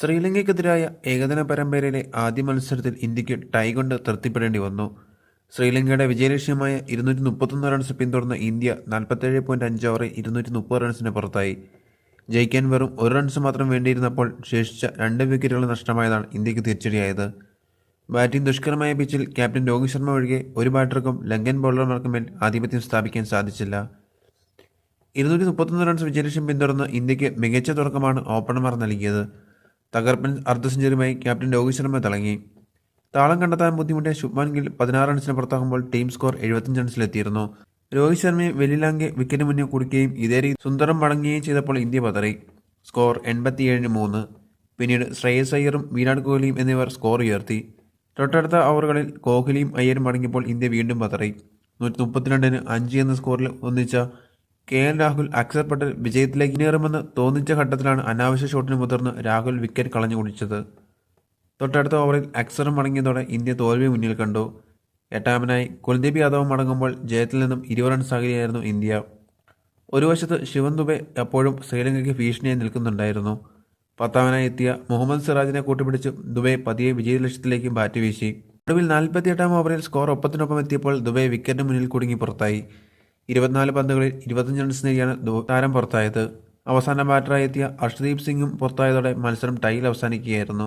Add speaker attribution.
Speaker 1: ശ്രീലങ്കയ്ക്കെതിരായ ഏകദിന പരമ്പരയിലെ ആദ്യ മത്സരത്തിൽ ഇന്ത്യക്ക് ടൈ കൊണ്ട് തൃപ്തിപ്പെടേണ്ടി വന്നു. ശ്രീലങ്കയുടെ വിജയലക്ഷ്യമായ 231 റൺസ് പിന്തുടർന്ന ഇന്ത്യ 47.5 ഓവറിൽ 230 റൺസിന് പുറത്തായി. ജയിക്കാൻ വെറും 1 റൺസ് മാത്രം വേണ്ടിയിരുന്നപ്പോൾ ശേഷിച്ച 2 വിക്കറ്റുകൾ നഷ്ടമായതാണ് ഇന്ത്യക്ക് തിരിച്ചടിയായത്. ബാറ്റിംഗ് ദുഷ്കരമായ പിച്ചിൽ ക്യാപ്റ്റൻ രോഹിത് ശർമ്മ ഒഴികെ ഒരു ബാറ്റർക്കും ലങ്കൻ ബൗളർമാർക്കും മേൽ ആധിപത്യം സ്ഥാപിക്കാൻ സാധിച്ചില്ല. 231 റൺസ് വിജയലക്ഷ്യം പിന്തുടർന്ന് ഇന്ത്യക്ക് മികച്ച തുടക്കമാണ് ഓപ്പണർമാർ നൽകിയത്. തകർപ്പൻ അർദ്ധ സെഞ്ചുറിയുമായി ക്യാപ്റ്റൻ രോഹിത് ശർമ്മ തിളങ്ങി. താളം കണ്ടെത്താൻ ബുദ്ധിമുട്ടിയ ശുഭ്മാൻ ഗിൽ 16 റൺസിന് പുറത്താകുമ്പോൾ ടീം സ്കോർ 75 റൺസിലെത്തിയിരുന്നു. രോഹിത് ശർമ്മയെ വെല്ലിലാങ്കെ വിക്കറ്റ് മുന്നിൽ കുടുക്കുകയും ഇതേ രീതി സുന്ദരം മടങ്ങുകയും ചെയ്തപ്പോൾ ഇന്ത്യ പതറി. സ്കോർ 87-3. പിന്നീട് ശ്രേയസ് അയ്യറും വിരാട് കോഹ്ലിയും എന്നിവർ സ്കോർ ഉയർത്തി. തൊട്ടടുത്ത ഓവറുകളിൽ കോഹ്ലിയും അയ്യരും മടങ്ങിയപ്പോൾ ഇന്ത്യ വീണ്ടും പതറി. 132-ന് 5 എന്ന സ്കോറിൽ ഒന്നിച്ച KL രാഹുൽ, അക്സർ പട്ടേൽ വിജയത്തിലേക്ക് മുന്നേറുമെന്ന് തോന്നിച്ച ഘട്ടത്തിലാണ് അനാവശ്യ ഷോട്ടിന് മുതിർന്ന് രാഹുൽ വിക്കറ്റ് കളഞ്ഞു കുടിച്ചത്. തൊട്ടടുത്ത ഓവറിൽ അക്സറും മടങ്ങിയതോടെ ഇന്ത്യ തോൽവി മുന്നിൽ കണ്ടു. എട്ടാമനായി കുൽദീപ് യാദവ് മടങ്ങുമ്പോൾ ജയത്തിൽ നിന്നും 20 റൺസ് അകലെയായിരുന്നു ഇന്ത്യ. ഒരു വശത്ത് ശിവൻ ദുബെ അപ്പോഴും ശ്രീലങ്കയ്ക്ക് ഭീഷണിയായി നിൽക്കുന്നുണ്ടായിരുന്നു. 10ാമനായി എത്തിയ മുഹമ്മദ് സിറാജിനെ കൂട്ടുപിടിച്ച് ദുബെ പതിയെ വിജയലക്ഷ്യത്തിലേക്ക് ബാറ്റ് വീശി. ഒടുവിൽ 48ാം ഓവറിൽ സ്കോർ ഒപ്പത്തിനൊപ്പം എത്തിയപ്പോൾ ദുബെ വിക്കറ്റിന് മുന്നിൽ കുടുങ്ങി പുറത്തായി. 24 പന്തുകളിൽ 25 റൺസ് നേടിയാണ് താരം പുറത്തായത്. അവസാന ബാറ്ററായി എത്തിയ അർഷ്ദീപ് സിംഗും പുറത്തായതോടെ മത്സരം ടൈയിൽ അവസാനിക്കുകയായിരുന്നു.